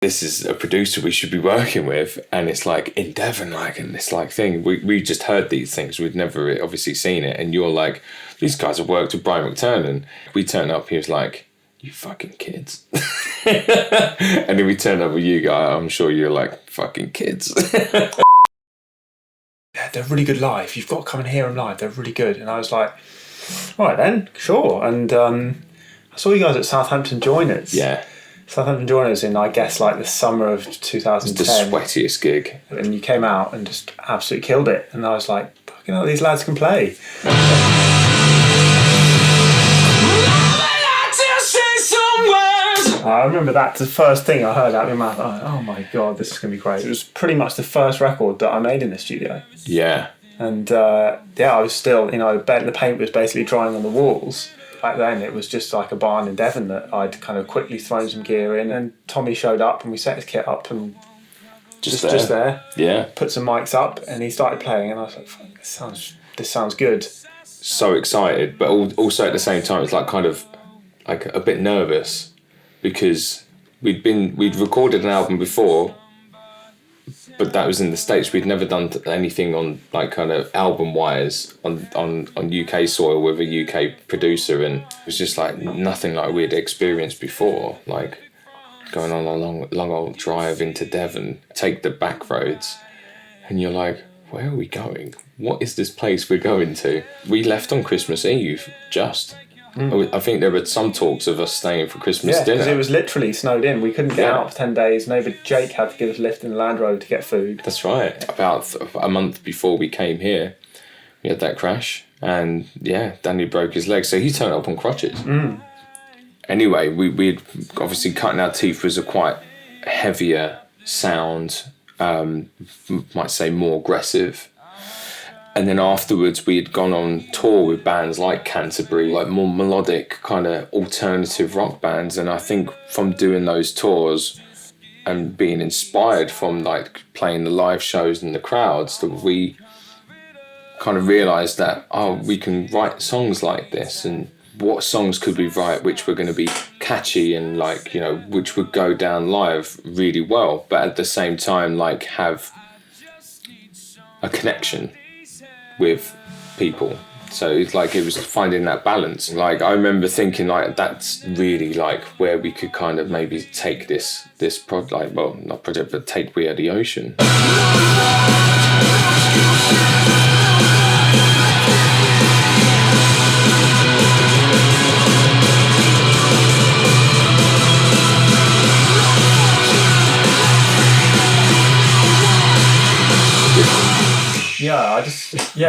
this is a producer we should be working with, and it's like in Devon, like, and this like thing. We just heard these things. We'd never obviously seen it, and you're like, these guys have worked with Brian McTernan. We turned up, he was like, you fucking kids. And then we turned up with you guys. I'm sure you're like, fucking kids. Yeah, they're really good live. You've got to come and hear them live. They're really good. And I was like, all right then, sure. And I saw you guys at Southampton Joiners. Yeah. Southampton Joiners in, I guess, like the summer of 2010. It's the sweatiest gig. And you came out and just absolutely killed it. And I was like, fucking hell, these lads can play. I remember that's the first thing I heard out of your mouth. Oh my God, this is going to be great. It was pretty much the first record that I made in the studio. Yeah. And I was still, the paint was basically drying on the walls. Back then it was just like a barn in Devon that I'd kind of quickly thrown some gear in, and Tommy showed up and we set his kit up and just there. Yeah. Put some mics up and he started playing and I was like, fuck, this sounds good. So excited, but also at the same time it's like kind of like a bit nervous, because we'd recorded an album before, but that was in the States. We'd never done anything on like kind of album wise on UK soil with a UK producer, and it was just like nothing like we'd experienced before. Like going on a long old drive into Devon, take the back roads, and you're like, where are we going? What is this place we're going to? We left on Christmas Eve, just. I think there were some talks of us staying for Christmas dinner. Yeah, because it was literally snowed in. We couldn't get out for 10 days. Neighbour Jake had to give us a lift in the Land Rover to get food. That's right. About a month before we came here, we had that crash. And yeah, Danny broke his leg. So he turned up on crutches. Anyway, we'd obviously Cutting Our Teeth was a quite heavier sound, might say more aggressive. And then afterwards we had gone on tour with bands like Canterbury, like more melodic kind of alternative rock bands. And I think from doing those tours and being inspired from like playing the live shows and the crowds, that we kind of realised that, we can write songs like this, and what songs could we write which were going to be catchy and like, which would go down live really well, but at the same time like have a connection with people. So it's like it was finding that balance. Like I remember thinking like that's really like where we could kind of maybe take this project, well not project, but take We Are the Ocean.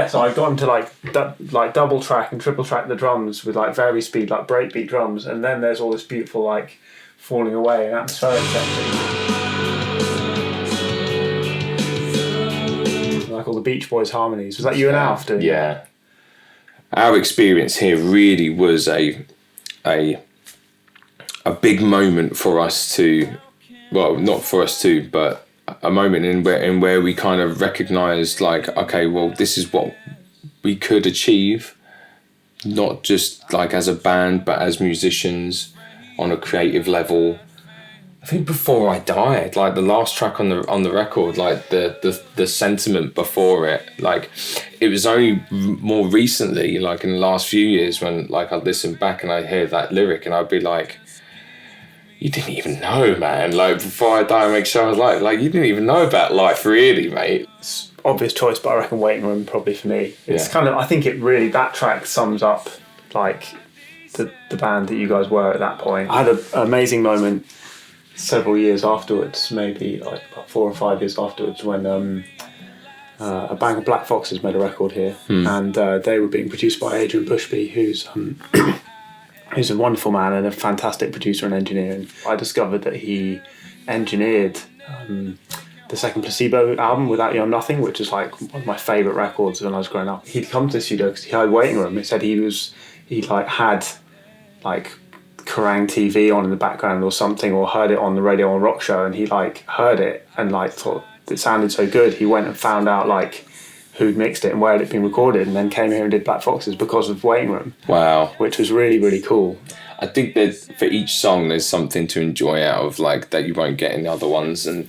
So I got him to like double track and triple track the drums with like very speed, like breakbeat drums, and then there's all this beautiful like falling away and atmospheric section, like all the Beach Boys harmonies. Was that you and Alf doing? Yeah. Our experience here really was a big moment for us to, well, not for us to, but a moment in where we kind of recognised like, okay, well, this is what we could achieve, not just like as a band, but as musicians on a creative level. I think Before I Died, like the last track on the record, like the sentiment before it, like it was only more recently, like in the last few years, when like I listen back and I hear that lyric and I'd be like, you didn't even know, man. Like, Before I Die, I make sure I was like, you didn't even know about life, really, mate. It's obvious choice, but I reckon Waiting Room probably for me. It's kind of, I think it really, that track sums up, like, the band that you guys were at that point. I had an amazing moment several years afterwards, maybe like about 4 or 5 years afterwards, when a band of Black Foxes made a record here, and they were being produced by Adrian Bushby, who's a wonderful man and a fantastic producer and engineer. And I discovered that he engineered the second Placebo album, Without You I'm Nothing, which is like one of my favourite records when I was growing up. He'd come to the studio because he had Waiting Room. He said he had like Kerrang TV on in the background or something, or heard it on the radio on Rock Show, and he like heard it and like thought it sounded so good. He went and found out like who'd mixed it and where it had been recorded, and then came here and did Black Foxes because of Waiting Room. Wow. Which was really, really cool. I think that for each song there's something to enjoy out of, like, that you won't get in the other ones. And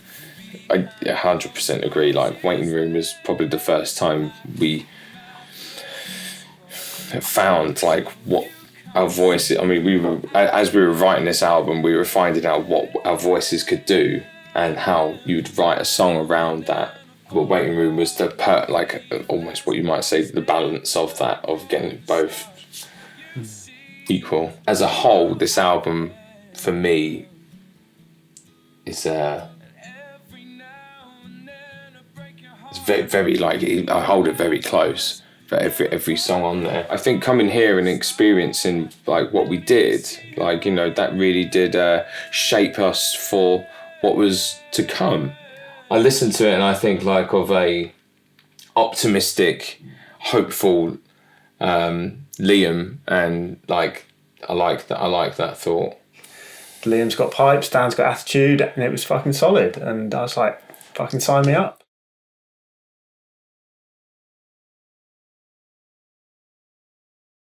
I 100% agree. Like, Waiting Room was probably the first time we found, like, what our voices. I mean, as we were writing this album, we were finding out what our voices could do and how you'd write a song around that. But Waiting Room was like almost what you might say the balance of that, of getting both equal. As a whole, this album for me is it's very, very, like, I hold it very close for every song on there. I think coming here and experiencing, like, what we did, like, you know, that really did shape us for what was to come. I listen to it and I think, like, of a optimistic, hopeful Liam, and, like, I like that thought. Liam's got pipes, Dan's got attitude, and it was fucking solid. And I was like, fucking sign me up.